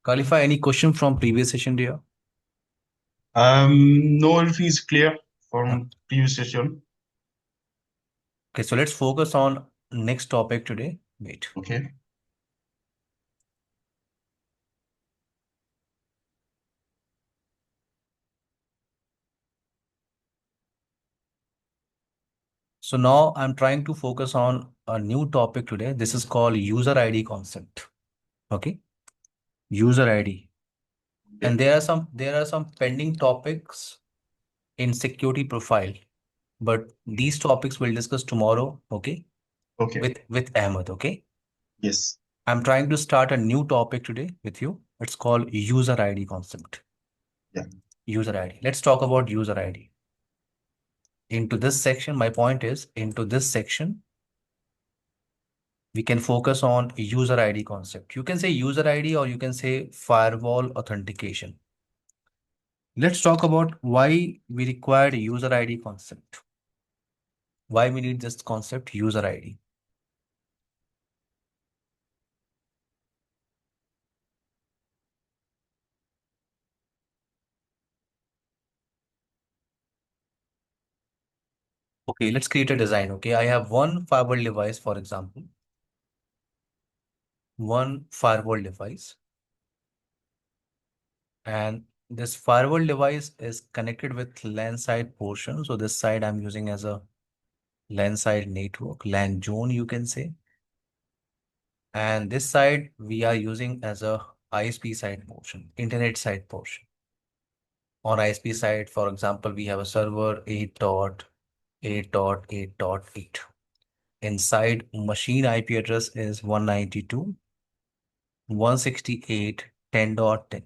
Kalifa, any question from previous session, dear? No, everything is clear Uh, from previous session. Okay, so let's focus on next topic today. Wait. Okay. So now I'm trying to focus on a new topic today. This is called user ID concept. Okay, user ID. And Okay. there are some pending topics in security profile, but these topics we'll discuss tomorrow. Okay, Okay. with Ahmed. Okay, Yes. I'm trying to start a new topic today with you. It's called user ID concept. Yeah. User ID. Let's talk about user ID. Into this section, my point is into this section, we can focus on user ID concept. You can say user ID or you can say firewall authentication. Let's talk about why we required user ID concept. Why we need this concept user ID. Okay, let's create a design. Okay, I have one firewall device, for example, one firewall device, and this firewall device is connected with LAN side portion. So this side I'm using as a LAN side network, LAN zone, you can say. And this side we are using as a ISP side portion, internet side portion. On ISP side, for example, we have a server 8.8.8.8. Inside machine IP address is 192.168.10.10.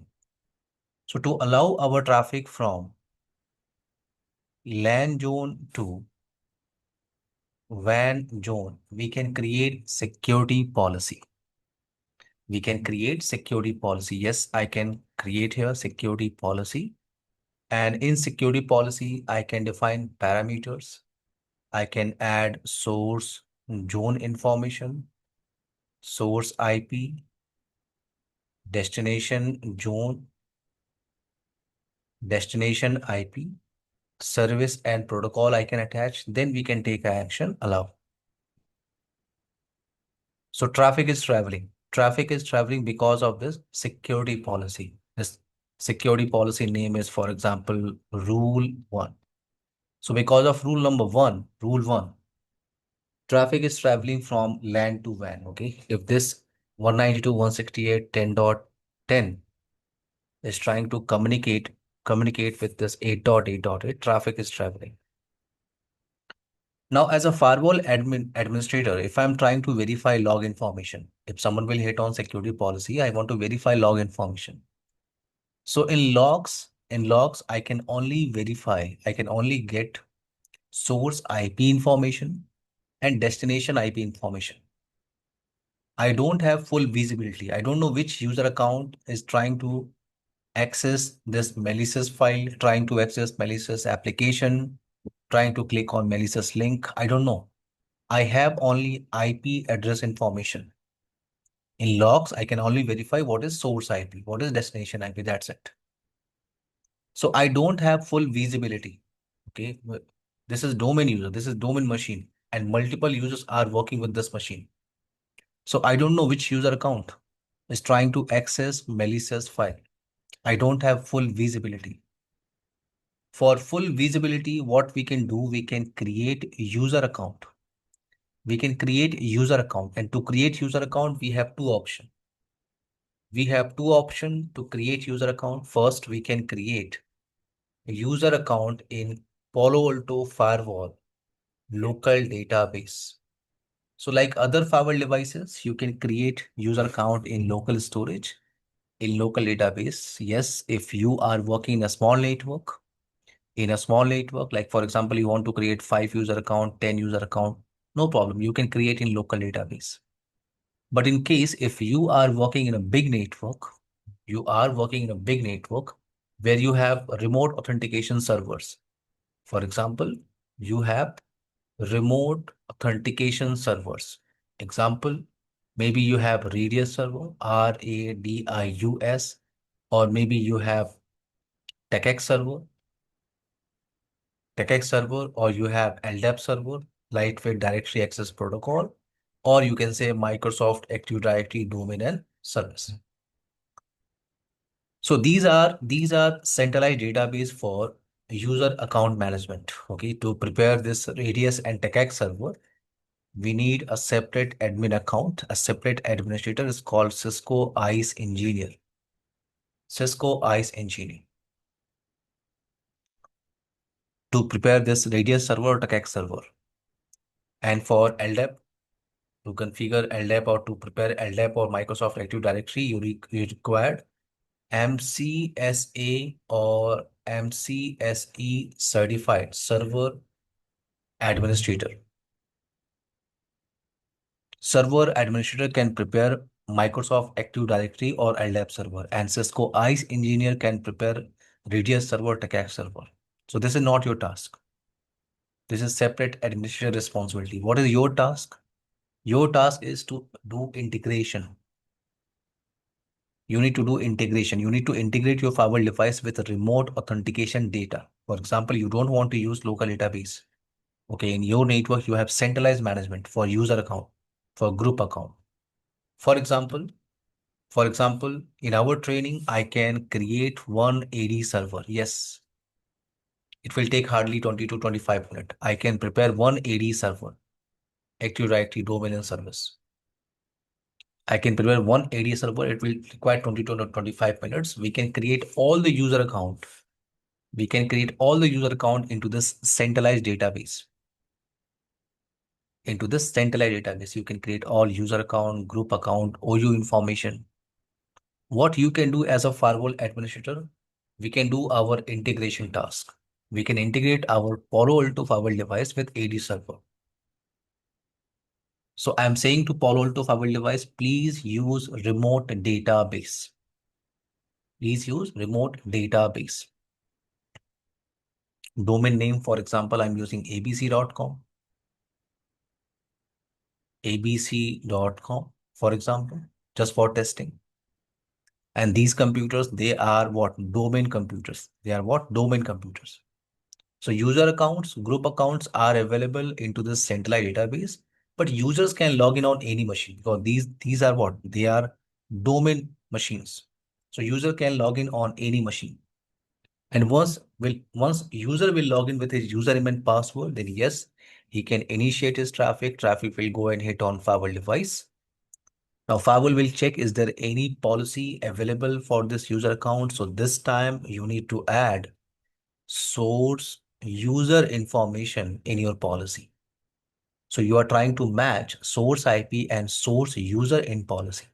So to allow our traffic from LAN zone to WAN zone, we can create security policy. We can create security policy. Yes, I can create here security policy. And in security policy, I can define parameters. I can add source zone information, source IP, destination zone, destination IP, service and protocol I can attach. Then we can take action, allow. So traffic is traveling. Traffic is traveling because of this security policy. This security policy name is, for example, rule 1. So because of rule 1, traffic is traveling from LAN to WAN. Okay. If this 192.168.10.10 is trying to communicate with this 8.8.8, traffic is traveling. Now, as a firewall administrator, if I'm trying to verify log information, if someone will hit on security policy, I want to verify log information. So in logs, I can only verify, I can only get source IP information and destination IP information. I don't have full visibility. I don't know which user account is trying to access this malicious file, trying to access malicious application, trying to click on malicious link. I don't know. I have only IP address information. In logs, I can only verify what is source IP, what is destination IP. That's it. So I don't have full visibility. Okay. This is domain user. This is domain machine, and multiple users are working with this machine. So I don't know which user account is trying to access malicious file. I don't have full visibility. For full visibility, what we can do, we can create user account. We can create user account. And to create user account, we have two options. We have two options to create user account. First, we can create a user account in Palo Alto Firewall local database. So like other firewall devices, you can create user account in local storage, in local database. Yes, if you are working in a small network, like for example, you want to create 5 user account, 10 user account, no problem. You can create in local database. But in case if you are working in a big network, you are working in a big network where you have remote authentication servers. For example, you have remote authentication servers. Example, Maybe you have Radius server, RADIUS, or maybe you have TechX server, or you have LDAP server, Lightweight Directory Access Protocol, or you can say Microsoft Active Directory Domain and Service. So these are centralized database for user account management. Okay, to prepare this Radius and TechX server, we need a separate admin account. A separate administrator is called Cisco ICE Engineer. Cisco ICE Engineer to prepare this Radius server or TechX server. And for LDAP, to configure LDAP or to prepare LDAP or Microsoft Active Directory, you require MCSA or MCSE certified server administrator. Server administrator can prepare Microsoft Active Directory or LDAP server, and Cisco ICE engineer can prepare Radius server, TechX server. So this is not your task. This is separate administrator responsibility. What is your task? Your task is to do integration. You need to do integration. You need to integrate your firewall device with remote authentication data. For example, you don't want to use local database. Okay, in your network, you have centralized management for user account, for group account. For example, in our training, I can create one AD server. Yes, it will take hardly 20 to 25 minutes. I can prepare one AD server, Active Directory Domain and Service. I can prepare one AD server. It will require 20 to 25 minutes. We can create all the user account. We can create all the user account into this centralized database. Into this centralized database, you can create all user account, group account, OU information. What you can do as a firewall administrator, we can do our integration task. We can integrate our Palo Alto firewall device with AD server. So I'm saying to Palo Alto firewall device, please use remote database. Please use remote database. Domain name, for example, I'm using abc.com. abc.com, for example, just for testing. And these computers, they are what? Domain computers. They are what? Domain computers. So user accounts, group accounts are available into this centralized database, but users can log in on any machine because these are what? They are domain machines. So user can log in on any machine. And once user will log in with his username and password, then yes, he can initiate his traffic. Traffic will go and hit on firewall device. Now firewall will check, is there any policy available for this user account? So this time you need to add source user information in your policy. So you are trying to match source IP and source user in policy.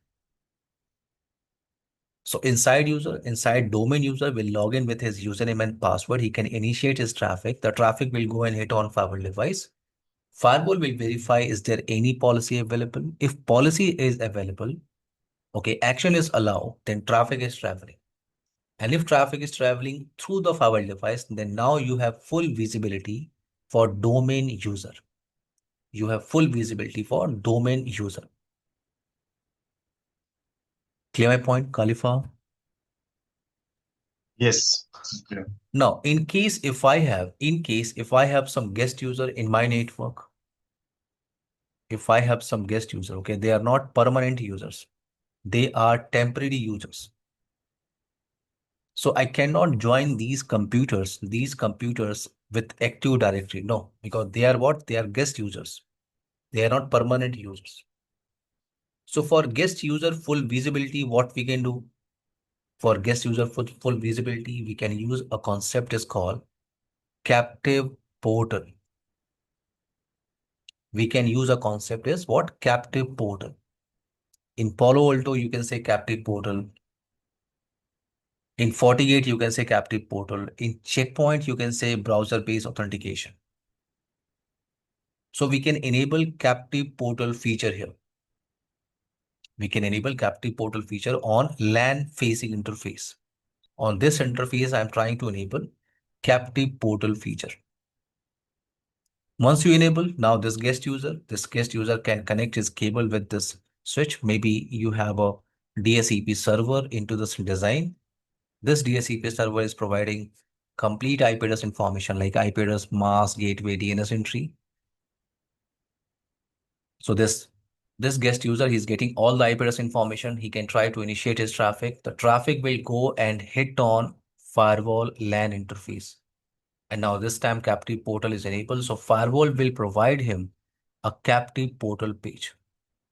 So inside domain user will log in with his username and password. He can initiate his traffic. The traffic will go and hit on firewall device. Firewall will verify, is there any policy available? If policy is available, okay, action is allowed, then traffic is traveling. And if traffic is traveling through the firewall device, then now you have full visibility for domain user. You have full visibility for domain user. Clear my point, Khalifa? Yes. Yeah. Now, in case if I have some guest user in my network, if I have some guest user, okay, they are not permanent users. They are temporary users. So I cannot join these computers with Active Directory. No, because they are what? They are guest users. They are not permanent users. So for guest user full visibility, what we can do? For guest user full visibility, we can use a concept is called captive portal. We can use a concept is what? Captive portal. In Palo Alto, you can say captive portal. In FortiGate, you can say captive portal. In Checkpoint, you can say browser-based authentication. So we can enable captive portal feature here. We can enable captive portal feature on LAN facing interface. On this interface, I'm trying to enable captive portal feature. Once you enable, now this guest user can connect his cable with this switch. Maybe you have a DSCP server into this design. This DSCP server is providing complete IP address information like IP address, mask, gateway, DNS entry. So this guest user, he's getting all the IP address information. He can try to initiate his traffic. The traffic will go and hit on firewall LAN interface. And now this time captive portal is enabled. So firewall will provide him a captive portal page.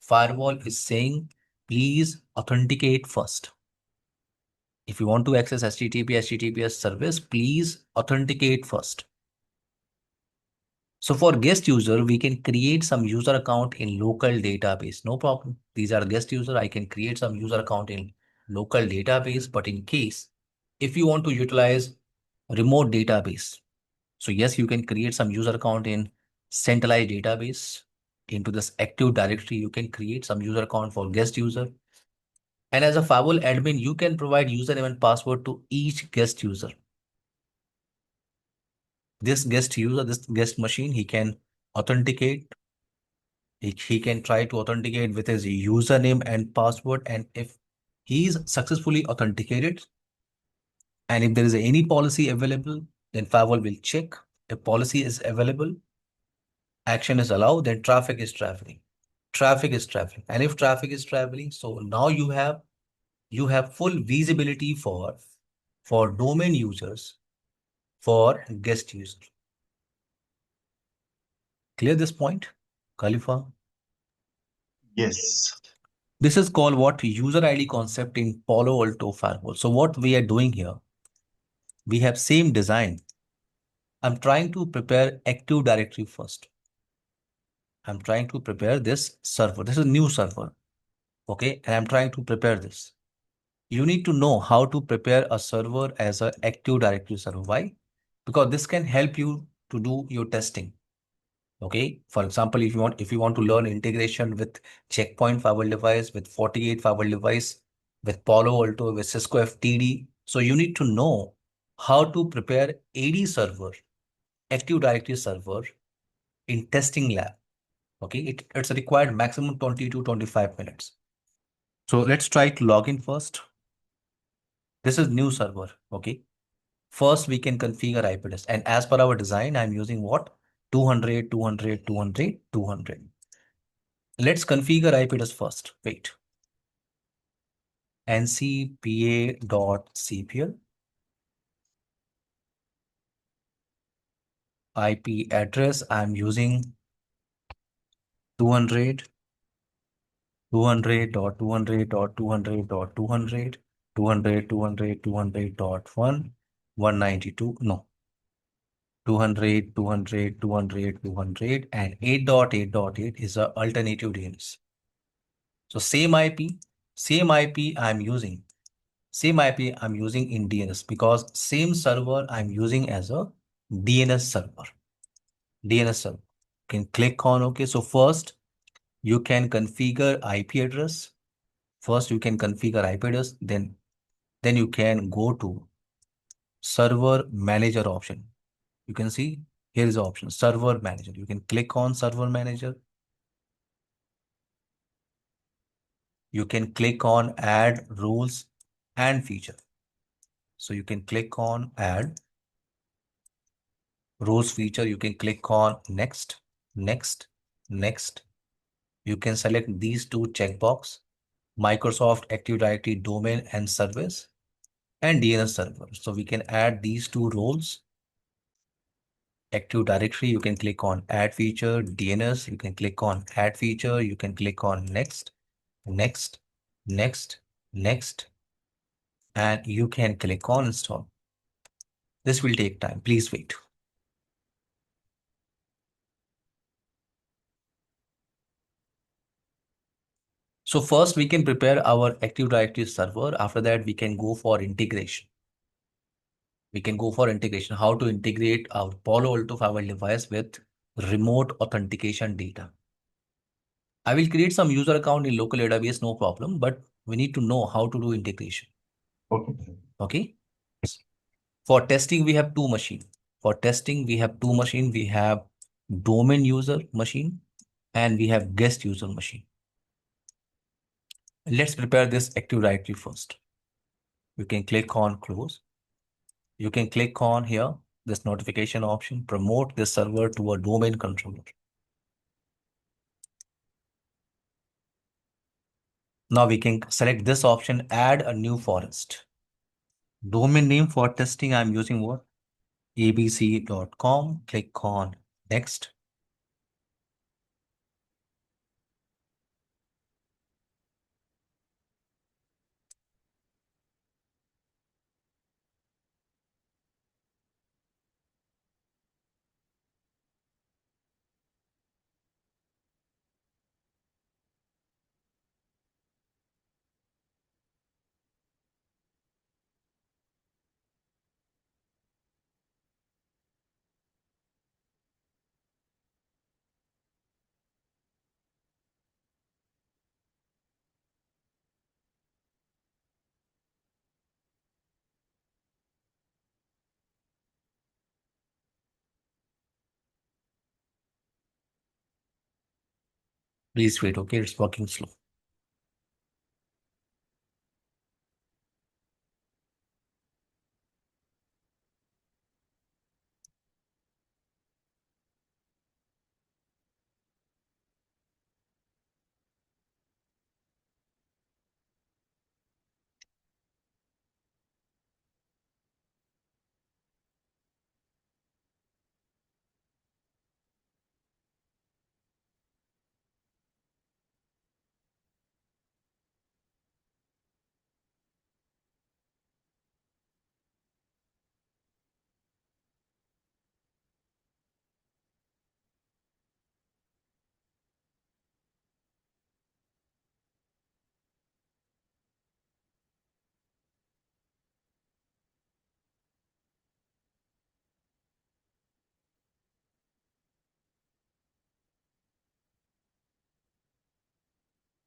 Firewall is saying, please authenticate first. If you want to access HTTPS service, please authenticate first. So for guest user, we can create some user account in local database. No problem. These are guest user. I can create some user account in local database. But in case, if you want to utilize remote database, so yes, you can create some user account in centralized database. Into this Active Directory, you can create some user account for guest user. And as a firewall admin, you can provide username and password to each guest user. This guest user, this guest machine, he can authenticate. He can try to authenticate with his username and password. And if he is successfully authenticated, and if there is any policy available, then firewall will check. If policy is available, action is allowed, then traffic is traveling. Traffic is traveling. And if traffic is traveling, so now you have full visibility for domain users, for guest users. Clear this point, Khalifa? Yes. This is called what user ID concept in Palo Alto Firewall. So what we are doing here, we have same design. I'm trying to prepare Active Directory first. I'm trying to prepare this server. This is a new server. Okay. And I'm trying to prepare this. You need to know how to prepare a server as an Active Directory server. Why? Because this can help you to do your testing. Okay. For example, if you want to learn integration with Checkpoint firewall device, with FortiGate firewall device, with Palo Alto, with Cisco FTD. So you need to know how to prepare AD server, Active Directory server in testing lab. Okay. It's required maximum 20 to 25 minutes. So let's try to log in first. This is new server. Okay. First, we can configure IP address. And as per our design, I'm using what? 200, 200, 200, 200. Let's configure IP address first. Wait. ncpa.cpl IP address. I'm using 200, 200.200.200.200, 200, 200, 200.1, 192. No. 200, 200, 200, 200, and 8.8.8 is a alternative DNS. So same IP I'm using. Same IP I'm using in DNS because same server I'm using as a DNS server. DNS server. You can click on OK. So first you can configure IP address. First you can configure IP address. Then you can go to server manager option. You can see here is the option server manager. You can click on server manager. You can click on add rules and feature. So you can click on add rules feature. You can click on next, next, next. You can select these two checkbox, Microsoft Active Directory domain and service and DNS server. So we can add these two roles. Active Directory, you can click on add feature. DNS, you can click on add feature. You can click on next, next, next, next, and you can click on install. This will take time. Please wait. So first we can prepare our Active Directory server. After that, we can go for integration. We can go for integration. How to integrate our Palo Alto Firewall device with remote authentication data. I will create some user account in local database, no problem, but we need to know how to do integration. Okay. Okay. For testing, we have two machines. For testing, we have two machines. We have domain user machine and we have guest user machine. Let's prepare this Active Directory first. You can click on close. You can click on here, this notification option, promote this server to a domain controller. Now we can select this option, add a new forest. Domain name for testing, I'm using what? abc.com. Click on next. Please wait, okay? It's working slow.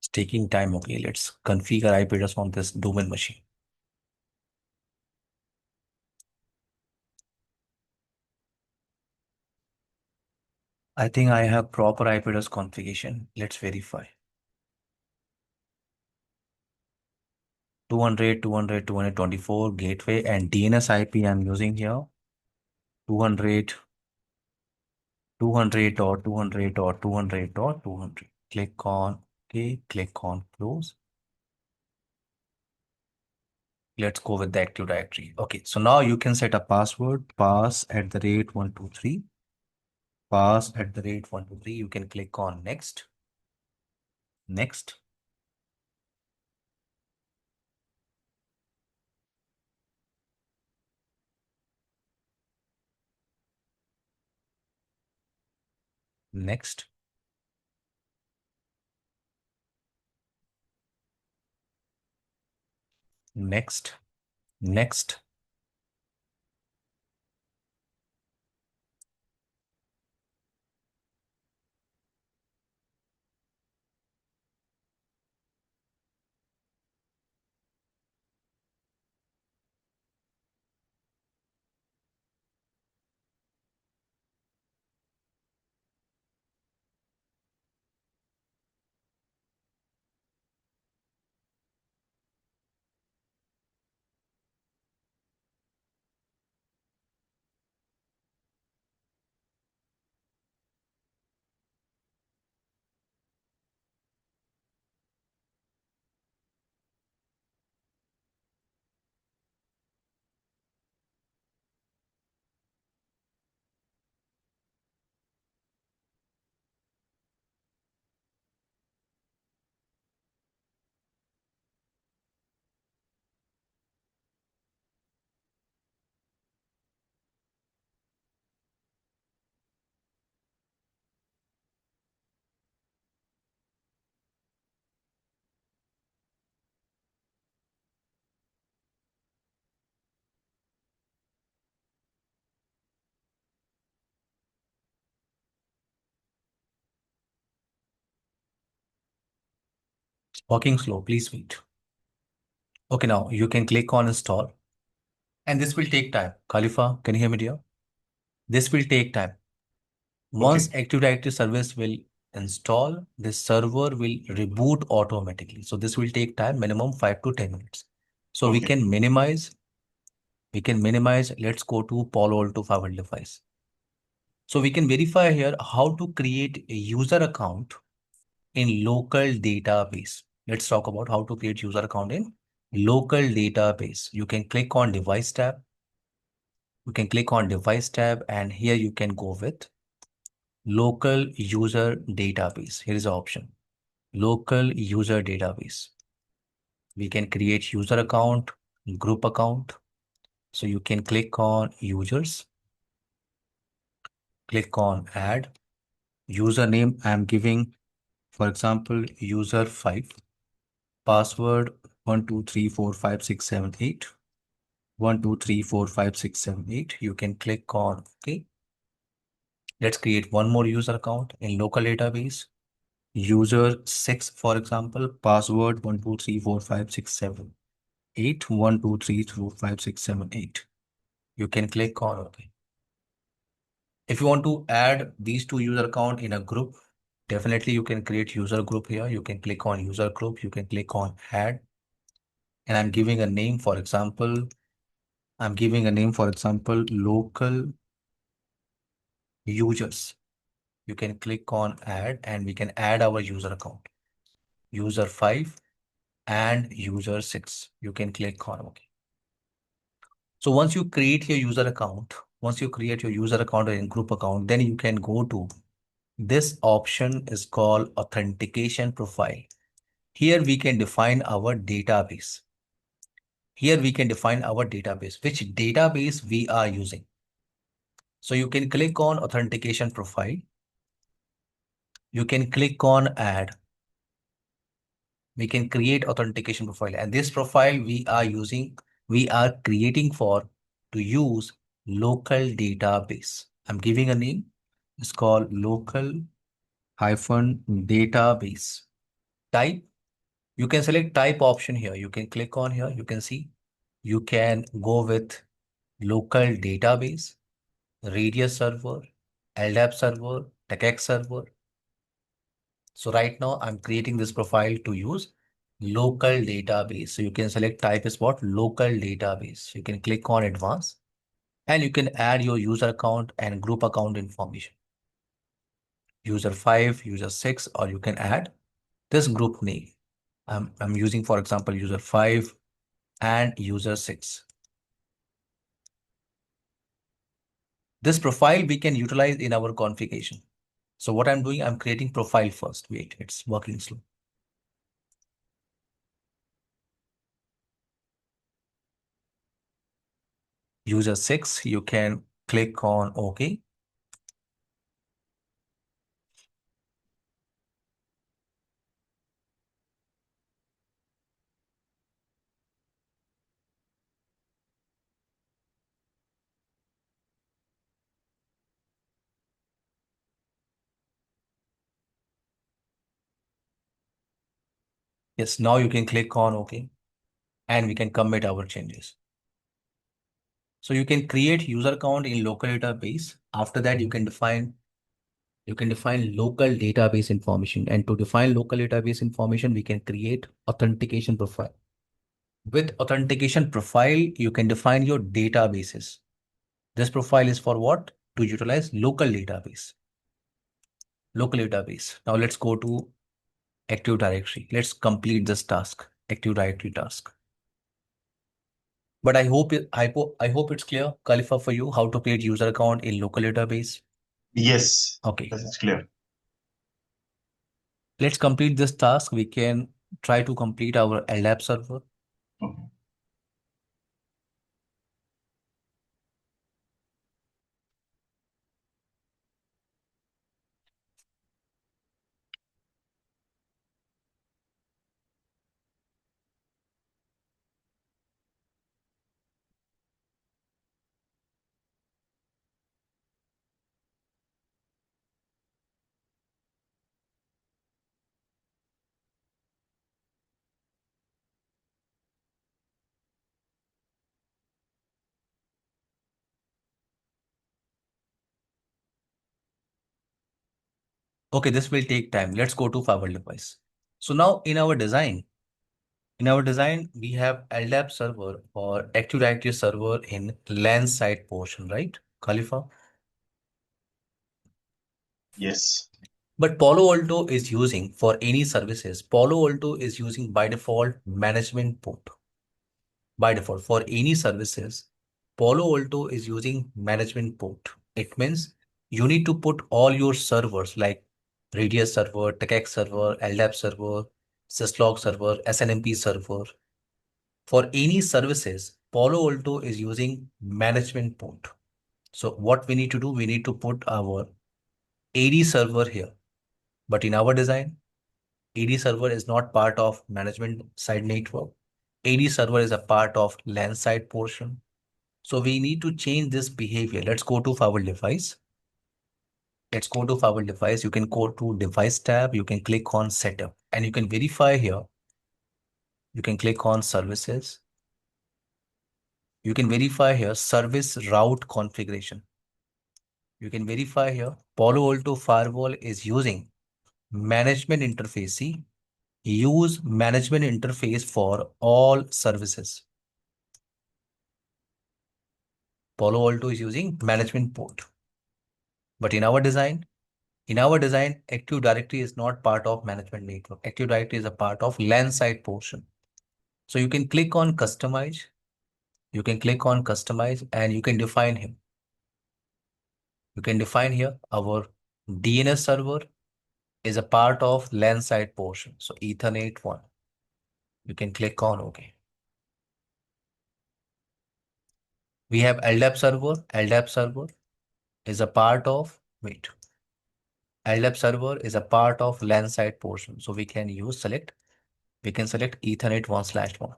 It's taking time, okay? Let's configure IP address on this domain machine. I think I have proper IP address configuration. Let's verify. 200.200.224 gateway and DNS IP I'm using here. 200, 200.200.200.200. Click on OK, click on close. Let's go with the Active Directory. Okay, so now you can set a password, pass@123. Pass@123. You can click on next. Next. Next. Next. Next. Working slow. Please wait. Okay, now you can click on install. And this will take time. Khalifa, can you hear me, dear? This will take time. Once Okay. Active Directory service will install, this server will reboot automatically. So this will take time, minimum 5 to 10 minutes. So we can minimize, let's go to Palo Alto Firewall device. So we can verify here how to create a user account in local database. Let's talk about how to create user account in local database. You can click on device tab. You can click on device tab and here you can go with local user database. Here is the option, local user database. We can create user account, group account. So you can click on users, click on add username. I'm giving, for example, user 5, password 1234567 1234567. You can click on OK. Let's create one more user account in local database. User 6, for example, password 1234567 1234567. You can click on OK. If you want to add these two user account in a group, definitely you can create user group here. You can click on user group. You can click on add. And I'm giving a name, for example, local users. You can click on add and we can add our user account, user 5 and user 6. You can click on OK. So once you create your user account, and group account, then you can go to this option is called authentication profile. Here we can define our database. Which database we are using. So you can click on authentication profile. You can click on add. We can create authentication profile, and this profile we are creating for to use local database. I'm giving a name. It's called local hyphen database. Type. You can select type option here. You can click on here. You can see. You can go with local database, radius server, LDAP server, TechX server. So right now I'm creating this profile to use local database. So you can select type is what? Local database. You can click on advanced and you can add your user account and group account information. User 5, user 6, or you can add this group name. I'm using, for example, user 5 and user 6. This profile we can utilize in our configuration. So what I'm doing, I'm creating profile first. Wait, it's working slow. User 6, you can click on OK. Yes, now you can click on OK and we can commit our changes. So you can create user account in local database. After that, you can define local database information. And to define local database information, we can create authentication profile. With authentication profile, you can define your databases. This profile is for what? To utilize local database. Now let's go to Active Directory. Let's complete this task, Active Directory task. But I hope it's clear, Khalifa, for you how to create user account in local database. Yes. Okay. This is clear. Let's complete this task. We can try to complete our LDAP server. Okay. Okay, this will take time. Let's go to firewall device. So now in our design, we have LDAP server or Active Directory server in LAN side portion, right, Khalifa? Yes. But Palo Alto is using for any services, Palo Alto is using by default management port. By default, for any services, Palo Alto is using management port. It means you need to put all your servers like Radius server, TechX server, LDAP server, syslog server, SNMP server. For any services, Palo Alto is using management port. So what we need to do, we need to put our AD server here. But in our design, AD server is not part of management side network. AD server is a part of LAN side portion. So we need to change this behavior. Let's go to firewall device. Let's go to firewall device. You can go to device tab. You can click on setup and you can verify here. You can click on services. You can verify here service route configuration. You can verify here Palo Alto Firewall is using management interface. See, use management interface for all services. Palo Alto is using management port. But in our design, Active Directory is not part of management network. Active Directory is a part of LAN side portion. So you can click on customize. You can click on customize and you can define him. You can define here our DNS server is a part of LAN side portion. So Ethernet 1. You can click on OK. We have LDAP server. LDAP server is a part of, wait, LDAP server is a part of LAN side portion. So we can select Ethernet 1/1.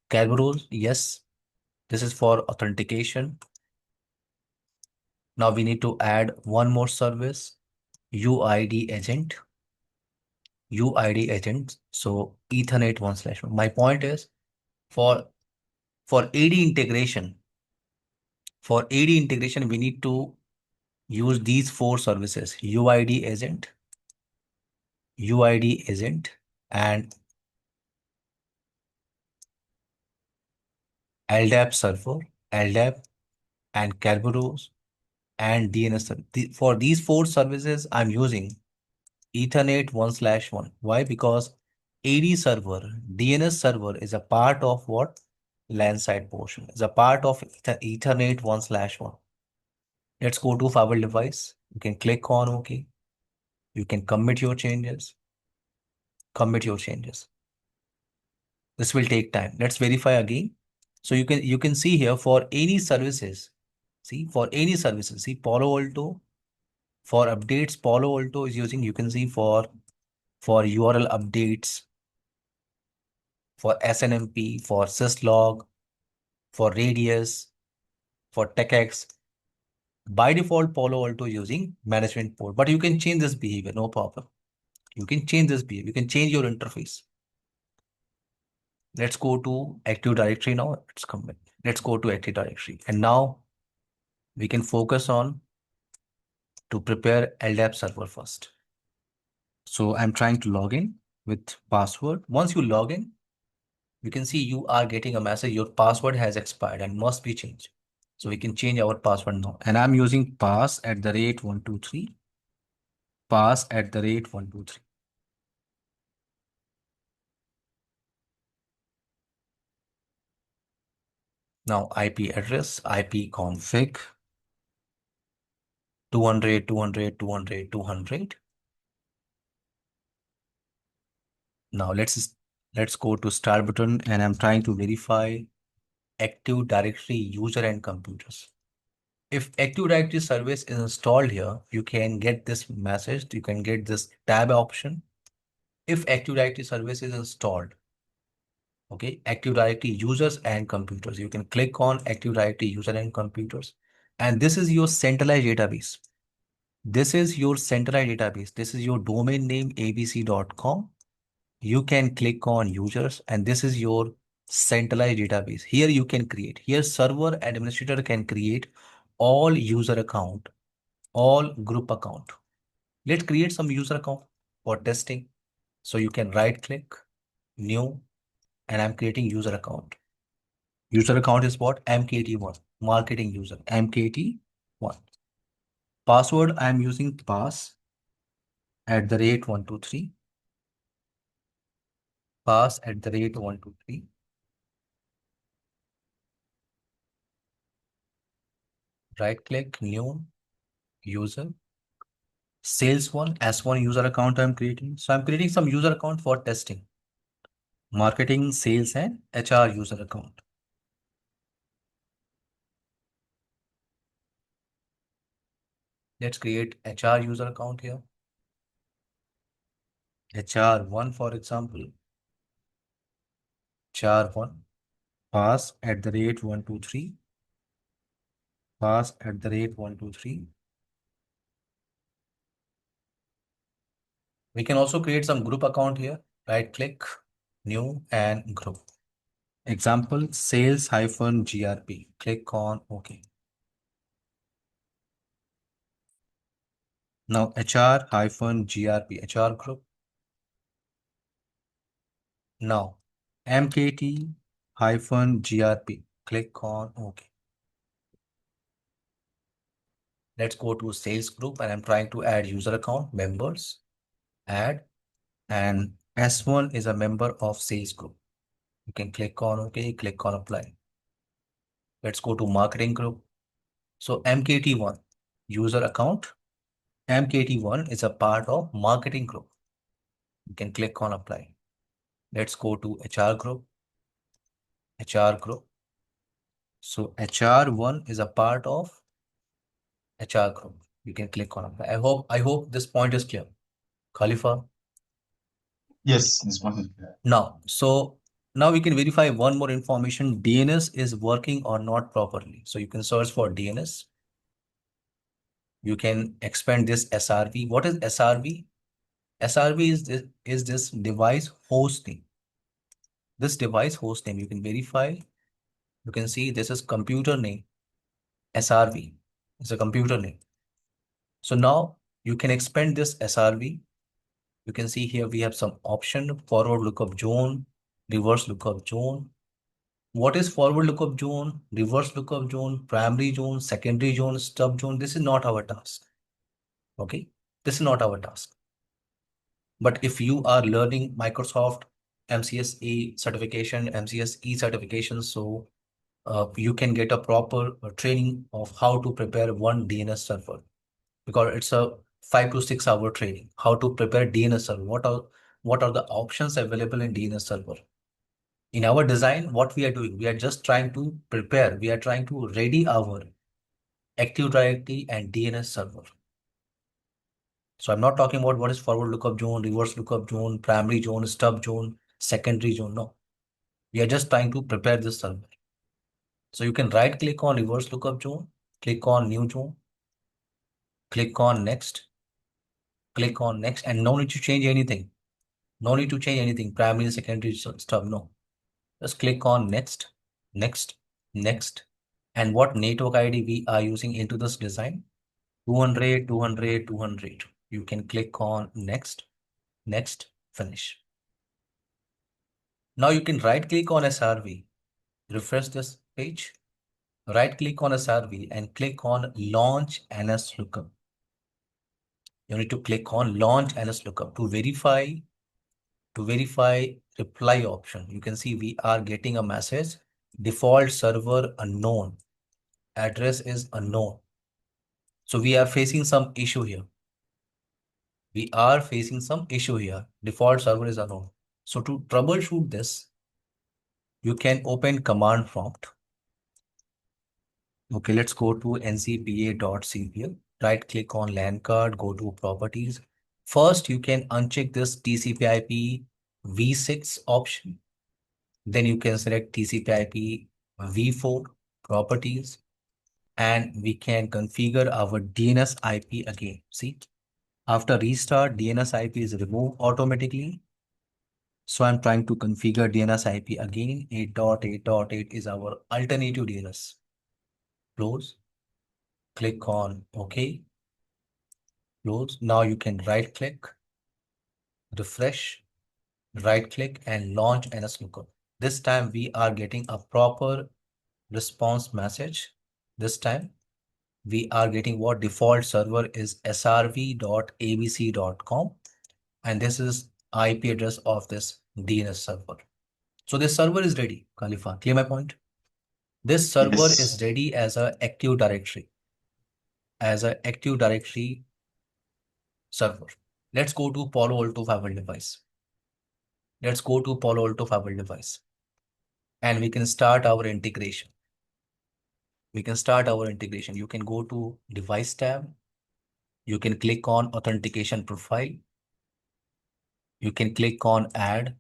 Kerberos, yes, this is for authentication. Now we need to add one more service, UID agent. UID agent. So Ethernet 1/1. My point is for for AD integration, we need to use these four services, UID agent, and LDAP server, LDAP, and Kerberos, and DNS. For these four services, I'm using Ethernet 1/1. Why? Because AD server, DNS server is a part of what? LAN side portion. Is a part of Ethernet 1/1. Let's go to firewall device. You can click on OK. You can commit your changes. Commit your changes. This will take time. Let's verify again. So you can see here for any services. See, for any services. See, Palo Alto for updates. Palo Alto is using. You can see for URL updates, for SNMP, for syslog, for Radius, for TechX. By default, Palo Alto using management port, but you can change this behavior, no problem. You can change this behavior. You can change your interface. Let's go to Active Directory now. Let's go to Active Directory. And now we can focus on to prepare LDAP server first. So I'm trying to log in with password. Once you log in, you can see you are getting a message. Your password has expired and must be changed. So we can change our password now. And I'm using pass@123. Pass@123. Now IP address, ipconfig 200, 200, 200, 200. Now let's go to start button and I'm trying to verify Active Directory user and computers. If Active Directory service is installed here, you can get this message. You can get this tab option. If Active Directory service is installed, okay, Active Directory users and computers, you can click on Active Directory user and computers. And this is your centralized database. This is your centralized database. This is your domain name abc.com. You can click on users and this is your centralized database. Here you can create. Here server administrator can create all user account, all group account. Let's create some user account for testing. So you can right click, new, and I'm creating user account. User account is what? MKT1, marketing user, MKT1. Password, I'm using pass@123, pass@123. Right click, new, user. Sales one, S1 user account I'm creating. So I'm creating some user account for testing. Marketing, sales, and HR user account. Let's create HR user account here. HR1, for example. HR1, pass@123, pass@123. We can also create some group account here. Right click, new, and group. Example, sales-GRP. Click on OK. Now HR-GRP, HR group. Now MKT-GRP. Click on OK. Let's go to sales group, and I'm trying to add user account, members, add, and S1 is a member of sales group. You can click on OK, click on apply. Let's go to marketing group. So MKT1, user account. MKT1 is a part of marketing group. You can click on apply. Let's go to HR group. HR group. So HR1 is a part of HR group. You can click on apply. I hope this point is clear. Khalifa. Yes, this one is clear. Now we can verify one more information. DNS is working or not properly. So you can search for DNS. You can expand this SRV. What is SRV? SRV is this device host name. This device host name you can verify. You can see this is computer name. SRV is a computer name. So now you can expand this SRV. You can see here we have some option: forward lookup zone, reverse lookup zone. What is forward lookup zone, reverse lookup zone, primary zone, secondary zone, stub zone? This is not our task. Okay, this is not our task. But if you are learning Microsoft MCSE certification, so you can get a proper training of how to prepare one DNS server, because it's a 5 to 6 hour training. How to prepare DNS server? What are the options available in DNS server? In our design, what we are doing, we are just trying to prepare. We are trying to ready our Active Directory and DNS server. So I'm not talking about what is forward lookup zone, reverse lookup zone, primary zone, stub zone, secondary zone. No, we are just trying to prepare this server. So you can right click on reverse lookup zone, click on new zone, click on next, and no need to change anything. No need to change anything. Primary, secondary stuff. No, just click on next, next, next. And what network ID we are using into this design? 200, 200, 200. You can click on next, next, finish. Now you can right click on SRV, refresh this page, right click on SRV and click on launch NS lookup. You need to click on launch NS lookup to verify reply option. You can see we are getting a message: default server unknown, address is unknown. So we are facing some issue here. Default server is unknown. So to troubleshoot this, you can open command prompt. Okay, let's go to ncpa.cpl. Right click on LAN card, go to properties. First, you can uncheck this TCP/IP v6 option. Then you can select TCP/IP v4 properties, and we can configure our DNS IP again. See, after restart, DNS IP is removed automatically. So I'm trying to configure DNS IP again. 8.8.8 is our alternative DNS. Close. Click on OK. Close. Now you can right click, refresh, right click and launch NS Lookup. This time we are getting a proper response message. This time we are getting what default server is srv.abc.com, and this is IP address of this DNS server. So this server is ready. Khalifa, clear my point? This server Yes. is ready as a Active Directory, server. Let's go to Palo Alto Firewall device. Let's go to Palo Alto Firewall device, and we can start our integration. You can go to device tab. You can click on authentication profile. You can click on add,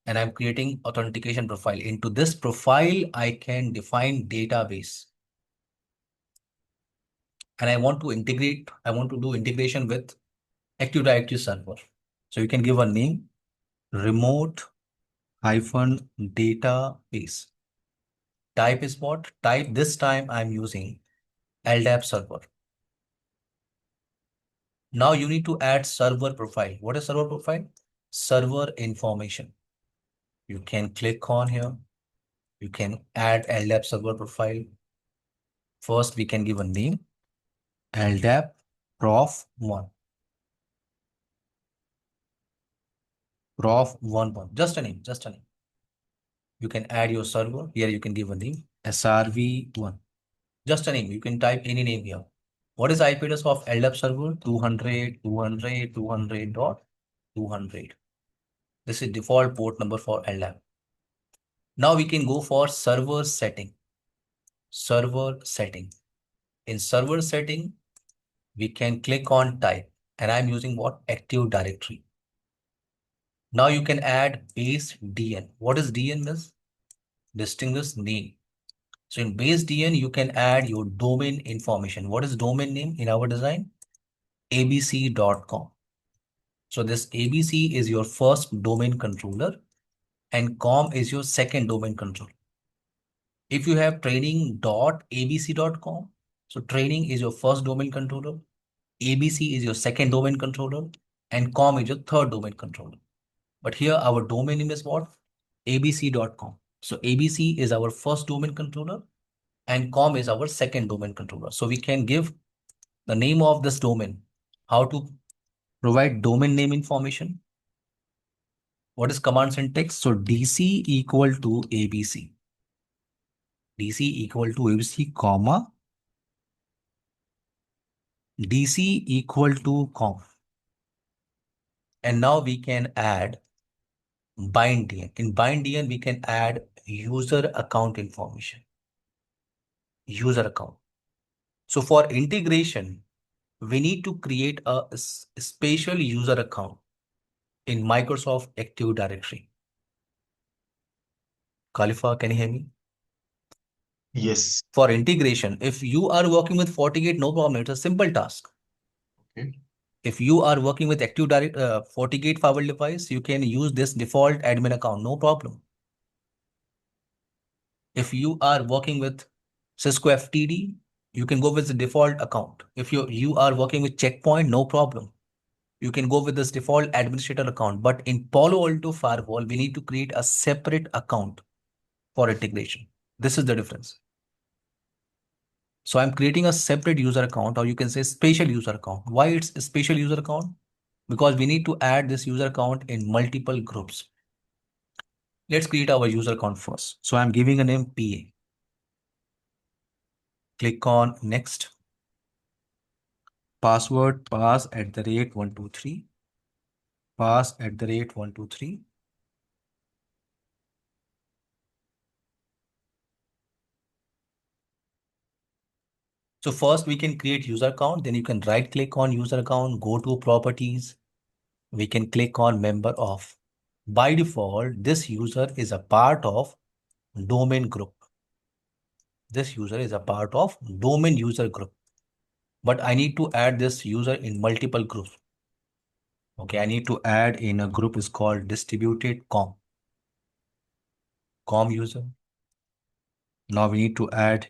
and I'm creating authentication profile. Into this profile, I can define database, and I want to do integration with Active Directory server. So you can give a name, remote hyphen database. Type is what? Type this time I'm using LDAP server. Now you need to add server profile. What is server profile? Server information. You can click on here. You can add LDAP server profile. First, we can give a name, LDAP prof1. Prof11. Just a name, just a name. You can add your server. Here you can give a name, SRV1. Just a name. You can type any name here. What is IP address of LDAP server? 200, 200, 200.200. This is default port number for LDAP. Now we can go for server setting. Server setting. In server setting, we can click on type, and I'm using what? Active Directory. Now you can add base DN. What is DN means? Distinguished name. So in base DN, you can add your domain information. What is domain name in our design? abc.com. So this ABC is your first domain controller and com is your second domain controller. If you have training.abc.com, so training is your first domain controller, ABC is your second domain controller, and com is your third domain controller. But here our domain name is what? abc.com. So ABC is our first domain controller and com is our second domain controller. So we can give the name of this domain. How to provide domain name information? What is command syntax? So DC equal to ABC. DC equal to ABC, comma, DC equal to com. And now we can add bind DN. In bind DN, we can add user account information. User account. So for integration, we need to create a special user account in Microsoft Active Directory. Khalifa, can you hear me? Yes. For integration, if you are working with FortiGate, no problem. It's a simple task. Okay. If you are working with Active Directory FortiGate firewall device, you can use this default admin account, no problem. If you are working with Cisco FTD, you can go with the default account. If you are working with Checkpoint, no problem. You can go with this default administrator account. But in Palo Alto Firewall, we need to create a separate account for integration. This is the difference. So I'm creating a separate user account, or you can say special user account. Why it's a special user account? Because we need to add this user account in multiple groups. Let's create our user account first. So I'm giving a name PA. Click on next. Password pass at the rate 123. Pass at the rate 123. So first we can create user account, then you can right click on user account, go to properties. We can click on member of. By default, this user is a part of domain group. This user is a part of domain user group. But I need to add this user in multiple groups. Okay, I need to add in a group is called distributed com user. Now we need to add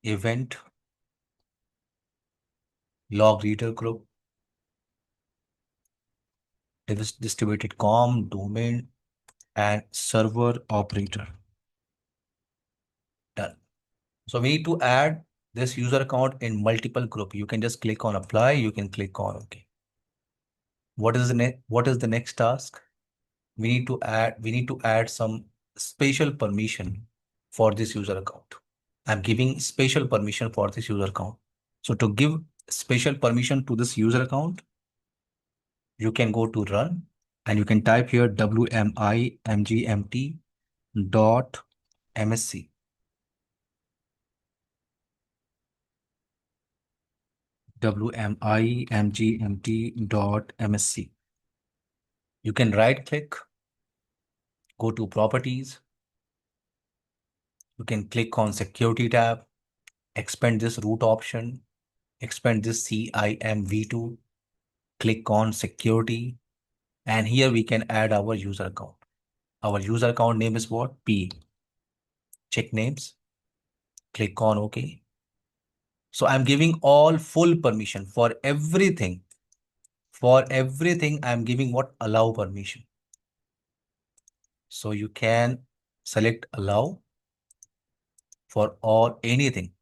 event log reader group, distributed COM, domain, and server operator. Done. So we need to add this user account in multiple group. You can just click on apply. You can click on OK. What is the next task? We need to add some special permission for this user account. I'm giving special permission for this user account. So to give special permission to this user account, you can go to run and you can type here wmimgmt dot msc. wmimgmt dot msc. You can right click, go to properties. You can click on security tab, expand this root option, expand this CIMv2, click on security. And here we can add our user account. Our user account name is what? P. Check names, click on OK. So I'm giving all full permission for everything. For everything, I'm giving what? Allow permission. So you can select allow for all anything.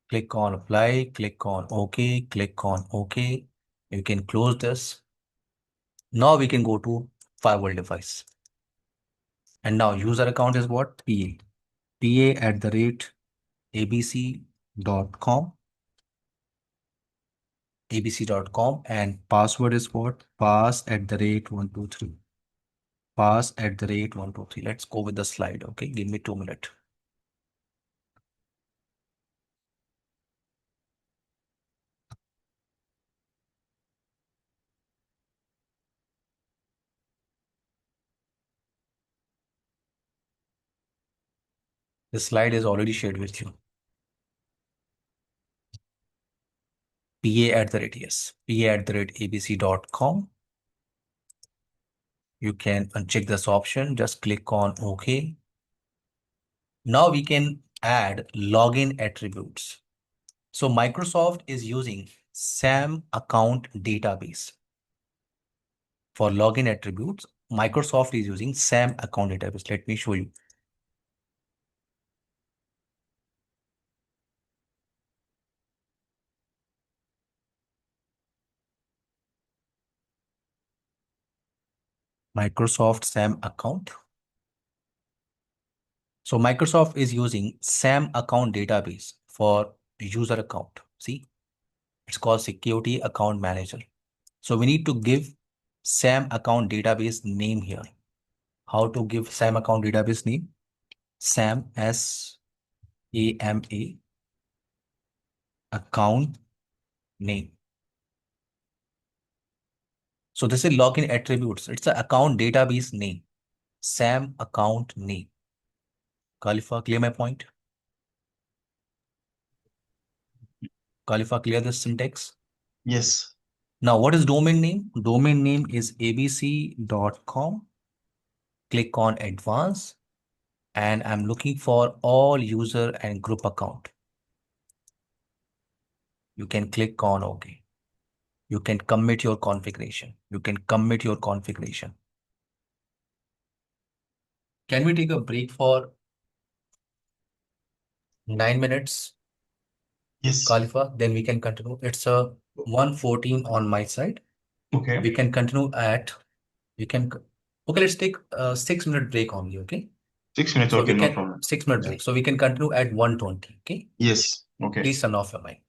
Click on apply, click on OK, click on OK. You can close this. Now we can go to firewall device. And now user account is what? PA. PA at the rate abc.com. abc.com and password is what? Pass at the rate 123. Pass at the rate 123. Let's go with the slide. Okay, give me 2 minutes. The slide is already shared with you. PA at the rate, yes. PA at the rate abc.com. You can uncheck this option. Just click on OK. Now we can add login attributes. So Microsoft is using SAM account database. For login attributes, Microsoft is using SAM account database. Let me show you. Microsoft SAM account. So Microsoft is using SAM account database for user account. See, it's called Security Account Manager. So we need to give SAM account database name here. How to give SAM account database name? SAM, SAMA account name. So this is login attributes. It's the account database name. SAM account name. Khalifa, clear my point? Khalifa, clear the syntax? Yes. Now, what is domain name? Domain name is abc.com. Click on advanced and I'm looking for all user and group account. You can click on OK. You can commit your configuration. You can commit your configuration. Can we take a break for 9 minutes, Yes. Khalifa? Then we can continue. It's a 1:14 on my side. Okay. We can continue at, we can, okay, let's take a 6 minute break only, okay? 6 minutes. So Okay, we no can, problem. 6 minute Yeah. break. So we can continue at 1:20, okay? Yes. Okay. Please turn off your mic.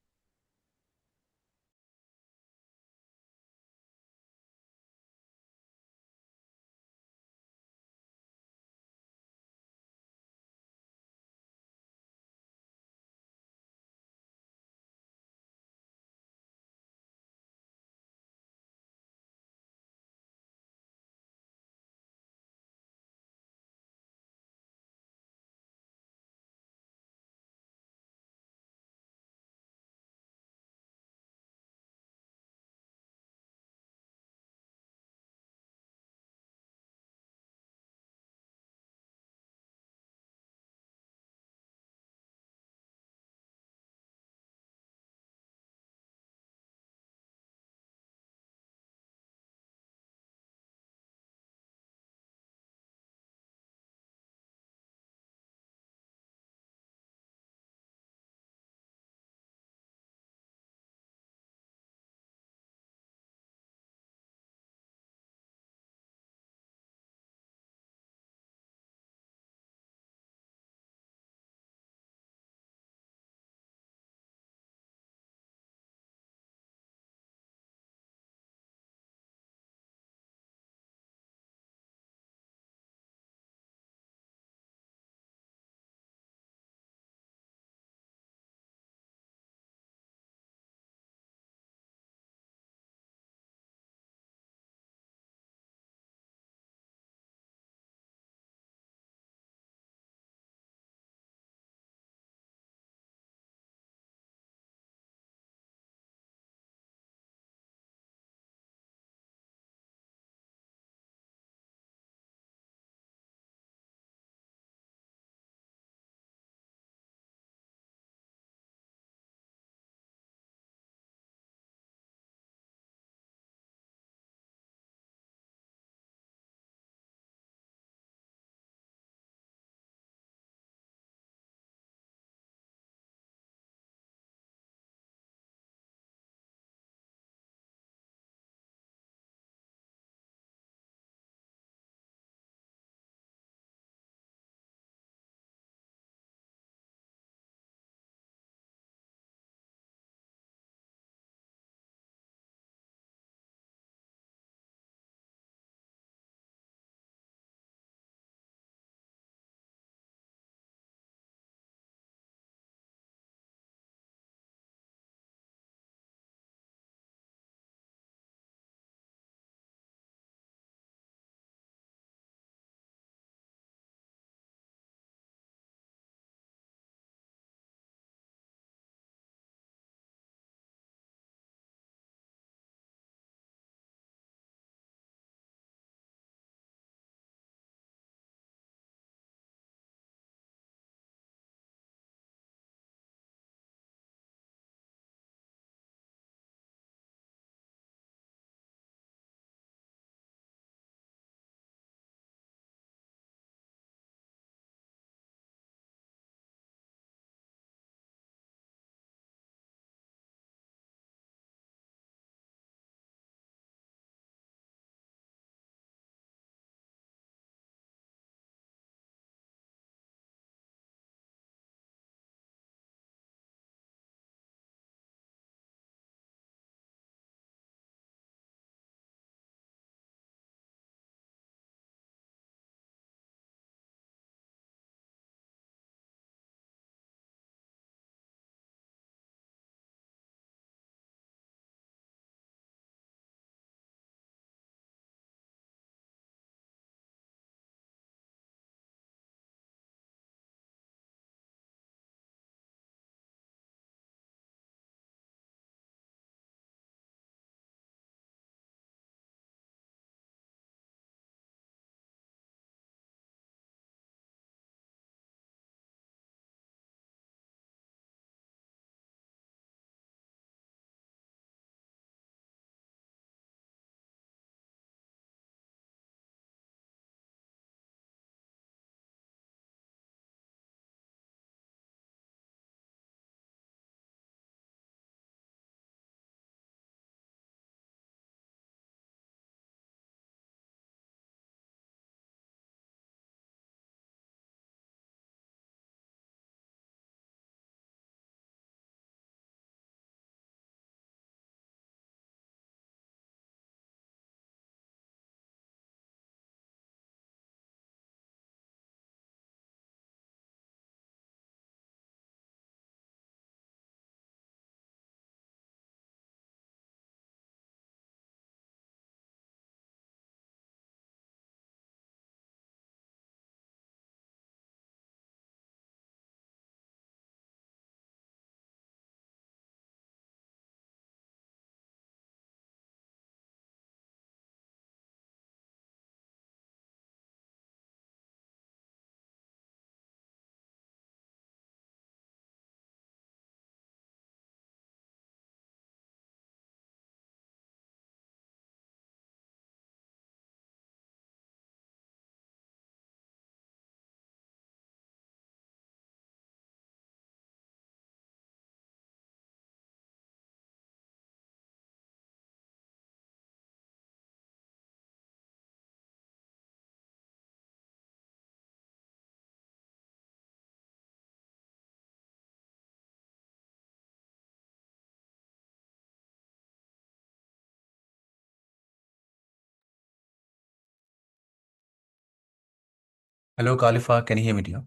Hello, Khalifa. Can you hear me, dear?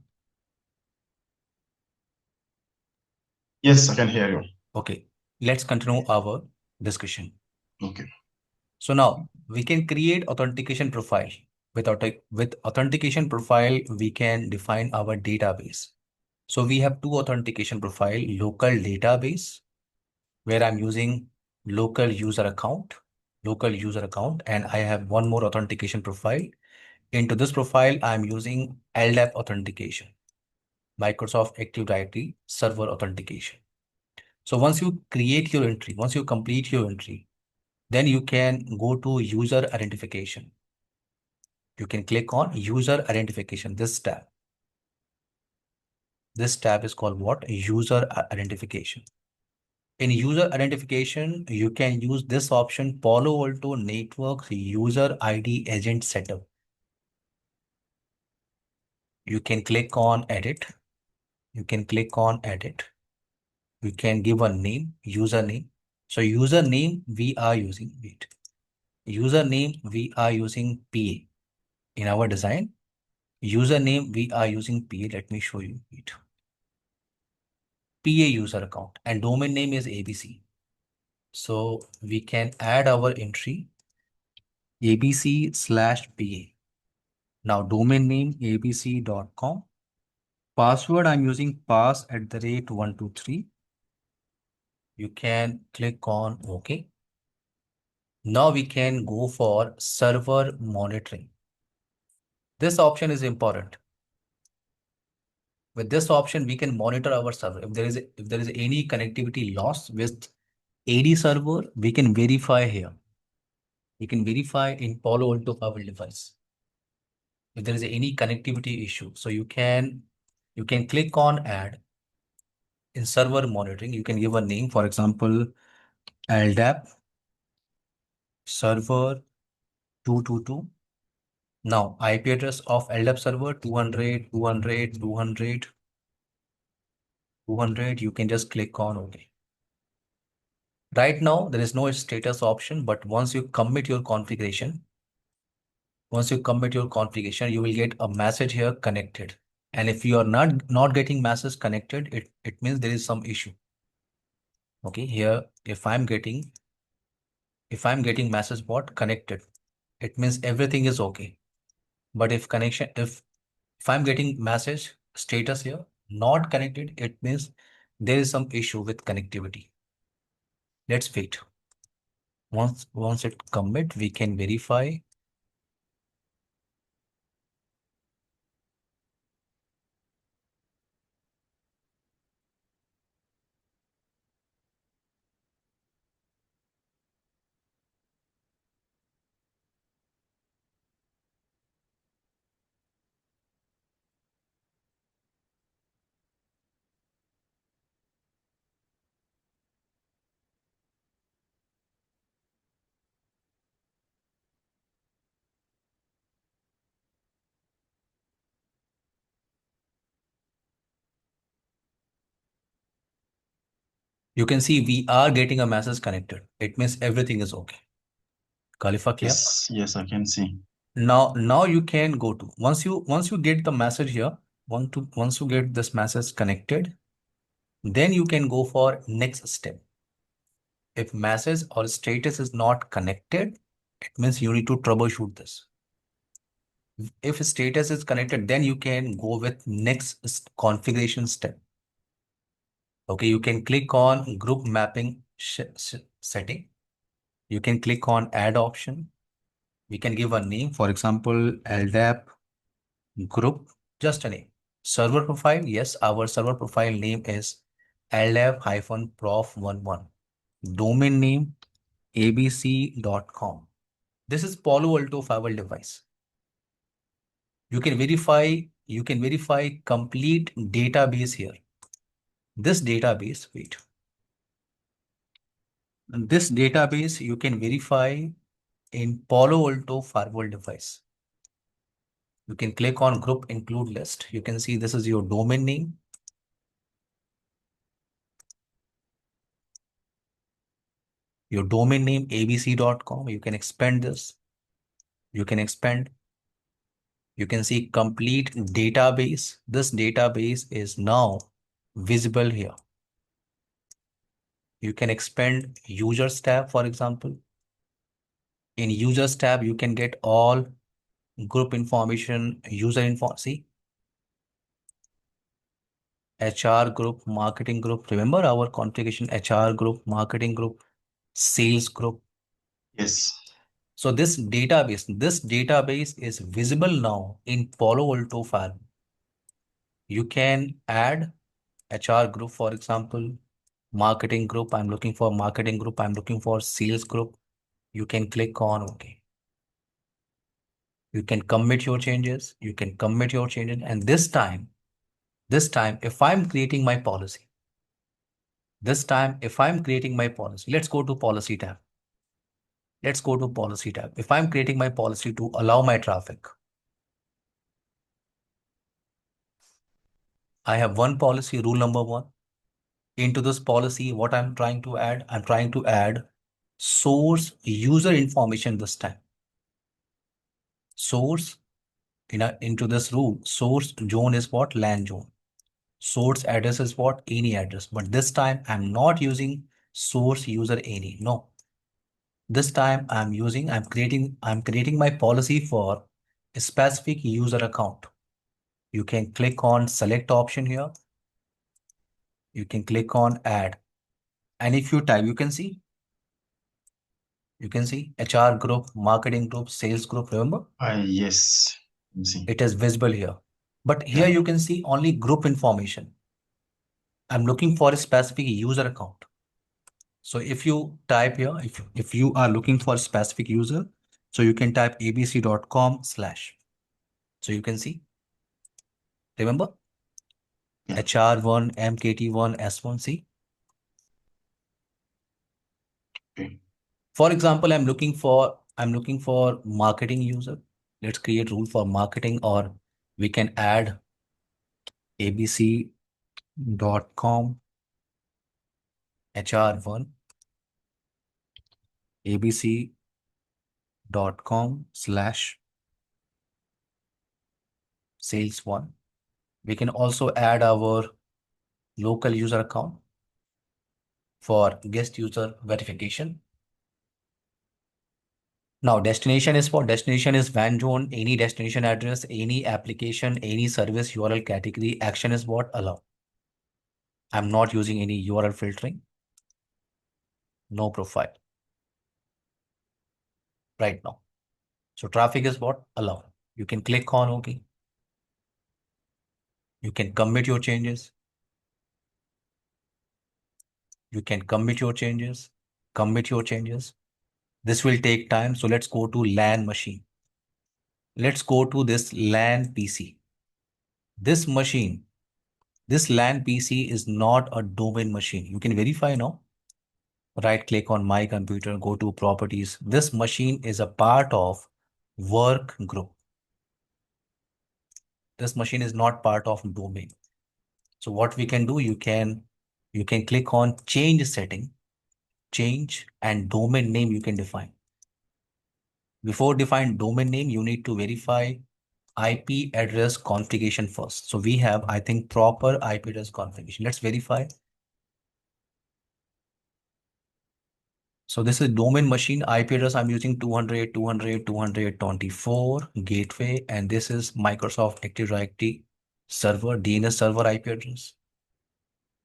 Yes, I can hear you. Okay, let's continue our discussion. Okay. So now we can create authentication profile. With authentication profile, we can define our database. So we have two authentication profile, local database, where I'm using local user account, and I have one more authentication profile. Into this profile, I'm using LDAP authentication, Microsoft Active Directory Server Authentication. So once you complete your entry, then you can go to user identification. You can click on user identification, this tab. This tab is called what? User identification. In user identification, you can use this option, Palo Alto Network User ID Agent Setup. You can click on edit. You can click on edit. You can give a name, username. So username we are using, username we are using PA. In our design, username we are using PA. Let me show you it. PA user account and domain name is ABC. So we can add our entry ABC/PA. Now domain name abc.com. Password I'm using pass@123. You can click on OK. Now we can go for server monitoring. This option is important. With this option, we can monitor our server. If there is any connectivity loss with AD server, we can verify here. You can verify in Palo Alto Firewall device if there is any connectivity issue. So you can click on add in server monitoring. You can give a name, for example, LDAP server 222. Now IP address of LDAP server 200, 200, 200, 200. You can just click on OK. Right now, there is no status option, but once you commit your configuration, you will get a message here connected. And if you are not getting message connected, it means there is some issue. Okay, here if I'm getting message bot connected, it means everything is okay. But if I'm getting message status here not connected, it means there is some issue with connectivity. Let's wait. Once it commit, we can verify. You can see we are getting a message connected. It means everything is okay. Khalifa, clear? Yes, I can see. Now you can go to once you get the message here, once you get this message connected, then you can go for next step. If message or status is not connected, it means you need to troubleshoot this. If status is connected, then you can go with next configuration step. Okay, you can click on group mapping setting. You can click on add option. We can give a name, for example, LDAP group, just a name. Server profile, yes, our server profile name is LDAP-prof11. Domain name abc.com. This is Palo Alto Firewall device. You can verify complete database here. This database, wait. This database you can verify in Palo Alto Firewall device. You can click on group include list. You can see this is your domain name. Your domain name abc.com. You can expand this. You can expand. You can see complete database. This database is now visible here. You can expand users tab, for example. In users tab, you can get all group information, user info. See, HR group, marketing group. Remember our configuration: HR group, marketing group, sales group. Yes. So this database is visible now in Palo Alto Firewall. You can add HR group, for example, marketing group. I'm looking for marketing group. I'm looking for sales group. You can click on OK. You can commit your changes. You can commit your changes. And this time, if I'm creating my policy, let's go to policy tab. Let's go to policy tab. If I'm creating my policy to allow my traffic, I have one policy, rule number one. Into this policy, what I'm trying to add, I'm trying to add source user information this time. Source into this rule, source zone is what? LAN zone. Source address is what? Any address. But this time I'm not using source user any. No. This time I'm creating my policy for a specific user account. You can click on select option here. You can click on add. And if you type, you can see HR group, marketing group, sales group. Remember? Yes. You see. It is visible here. But here Yeah. you can see only group information. I'm looking for a specific user account. So if you type here, if you are looking for a specific user, so you can type abc.com/. So you can see, remember, Yeah. HR1, MKT1, S1C. Okay. For example, I'm looking for marketing user. Let's create rule for marketing, or we can add abc.com HR1 abc.com/sales1. We can also add our local user account for guest user verification. Now, destination is WAN zone, any destination address, any application, any service URL category. Action is what? Allow. I'm not using any URL filtering. No profile right now. So traffic is what? Allow. You can click on OK. You can commit your changes. You can commit your changes. Commit your changes. This will take time. So let's go to LAN machine. Let's go to this LAN PC. This machine, this LAN PC is not a domain machine. You can verify now. Right click on my computer, go to properties. This machine is a part of work group. This machine is not part of domain. So what we can do, you can click on change setting, change, and domain name you can define. Before define domain name, you need to verify IP address configuration first. So we have, I think, proper IP address configuration. Let's verify. So this is domain machine IP address. I'm using 200.200.200.24 gateway, and this is Microsoft Active Directory server DNS server IP address,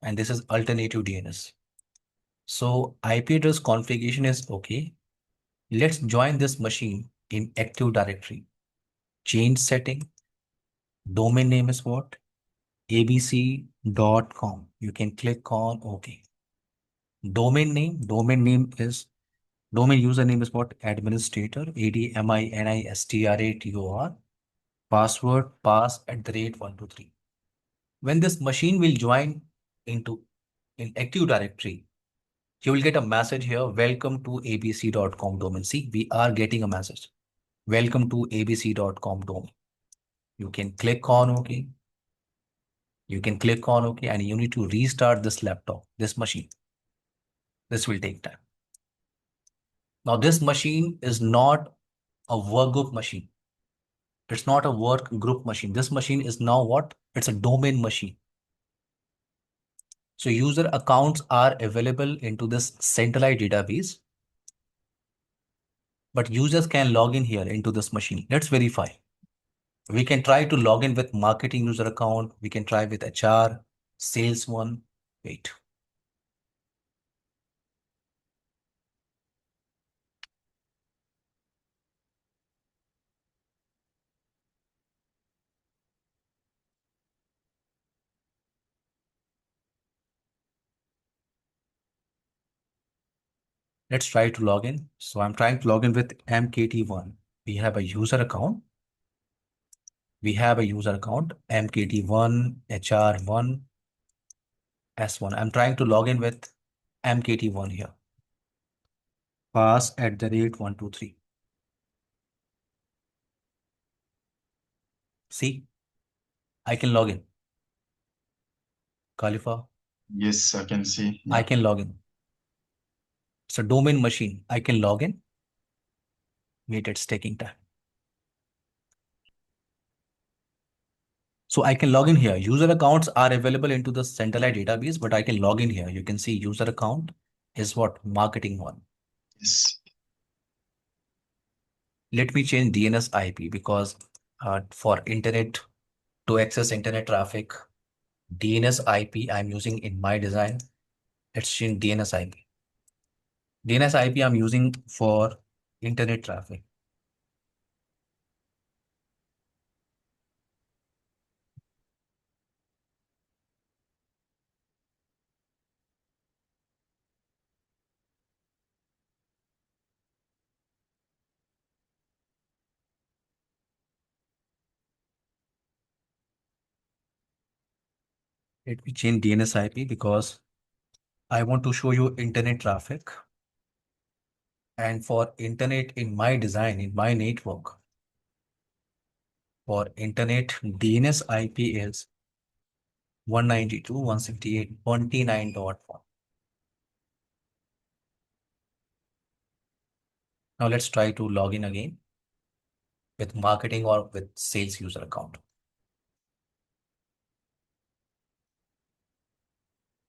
and this is alternative DNS. So IP address configuration is okay. Let's join this machine in Active Directory. Change setting. Domain name is what? abc.com. You can click on OK. Domain name domain username is what? Administrator, ADMINISTRATOR. Password, pass@123. When this machine will join in Active Directory, you will get a message here, welcome to abc.com domain. See, we are getting a message. Welcome to abc.com domain. You can click on OK. You can click on OK, and you need to restart this laptop, this machine. This will take time. Now, this machine is not a workgroup machine. It's not a work group machine. This machine is now what? It's a domain machine. So user accounts are available into this centralized database, but users can log in here into this machine. Let's verify. We can try to log in with marketing user account. We can try with HR, sales one. Wait. Let's try to log in. So I'm trying to log in with MKT1. We have a user account. We have a user account, MKT1, HR1, S1. I'm trying to log in with MKT1 here. Pass at the rate 123. See, I can log in. Khalifa, Yes, I can see. I Yeah. can log in. It's a domain machine. I can log in. Wait, it's taking time. So I can log in here. User accounts are available into the centralized database, but I can log in here. You can see user account is what? Marketing one. Yes. Let me change DNS IP because for internet, to access internet traffic, DNS IP I'm using in my design. Let's change DNS IP. DNS IP I'm using for internet traffic. Let me change DNS IP because I want to show you internet traffic. And for internet in my design, in my network, for internet, DNS IP is 192.168.29.1. Now let's try to log in again with marketing or with sales user account.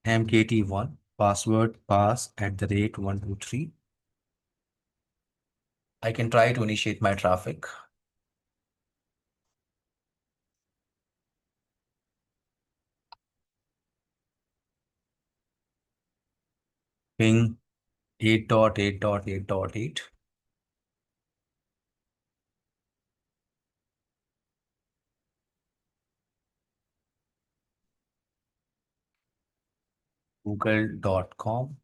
MKT1, password pass at the rate 123. I can try to initiate my traffic. Ping 8.8.8.8. Google.com.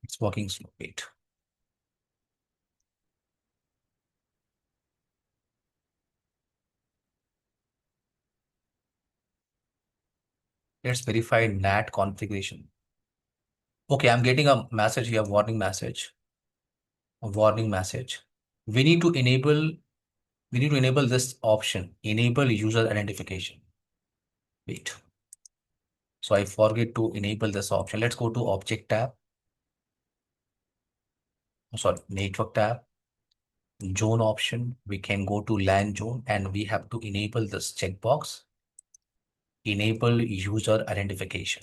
It's working slow. Wait. Let's verify NAT configuration. Okay, I'm getting a message here, warning message. A warning message. We need to enable this option, enable user identification. Wait. So I forget to enable this option. Let's go to object tab. Oh, sorry, network tab, zone option. We can go to LAN zone and we have to enable this checkbox, enable user identification.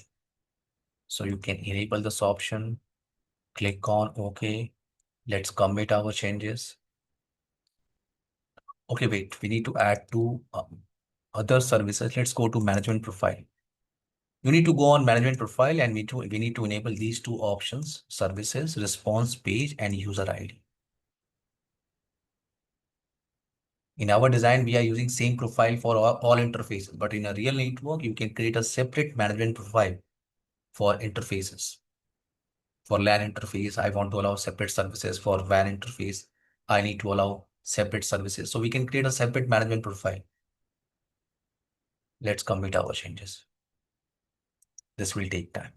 So you can enable this option, click on OK. Let's commit our changes. Okay, wait, we need to add two other services. Let's go to management profile. You need to go on management profile and we need to enable these two options, services, response page, and user ID. In our design, we are using same profile for all interfaces, but in a real network, you can create a separate management profile for interfaces. For LAN interface, I want to allow separate services. For WAN interface, I need to allow separate services. So we can create a separate management profile. Let's commit our changes. This will take time.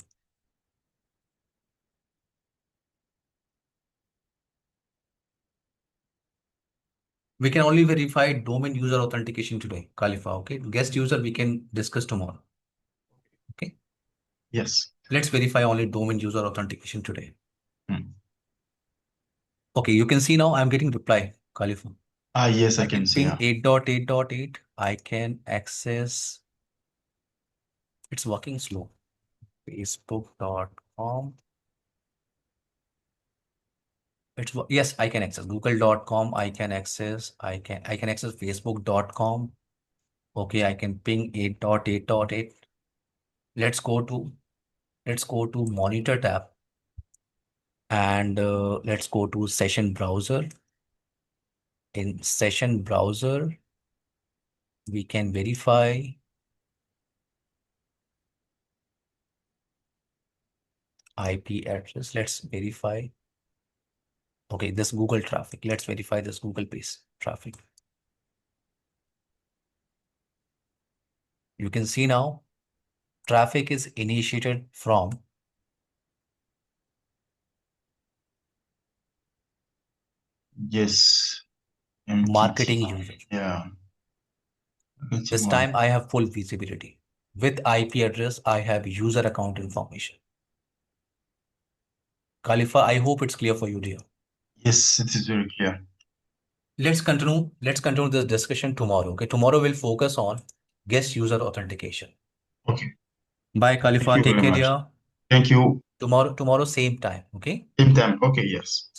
We can only verify domain user authentication today, Khalifa. Okay, guest user we can discuss tomorrow. Okay, Yes. let's verify only domain user authentication today. Hmm. Okay, you can see now I'm getting reply, Khalifa. Yes, I I can can see. ping 8.8.8. I can access. It's working slow. Facebook.com. Yes, I can access google.com. I can access. I can access facebook.com. Okay, I can ping 8.8.8. Let's go to let's go to monitor tab, and let's go to session browser. In session browser, we can verify IP address. Let's verify. Okay, this Google traffic. Let's verify this Google based traffic. You can see now traffic is initiated from Yes, MTT. marketing user. Yeah, I can see This one. time I have full visibility. With IP address, I have user account information. Khalifa, I hope it's clear for you, dear. Yes, it is very clear. Let's continue this discussion tomorrow. Okay. Tomorrow we'll focus on guest user authentication. Okay, Bye, thank Khalifa. you Take very care, much. dear. Thank you. Tomorrow, same time. Okay. Same time. Okay, yes.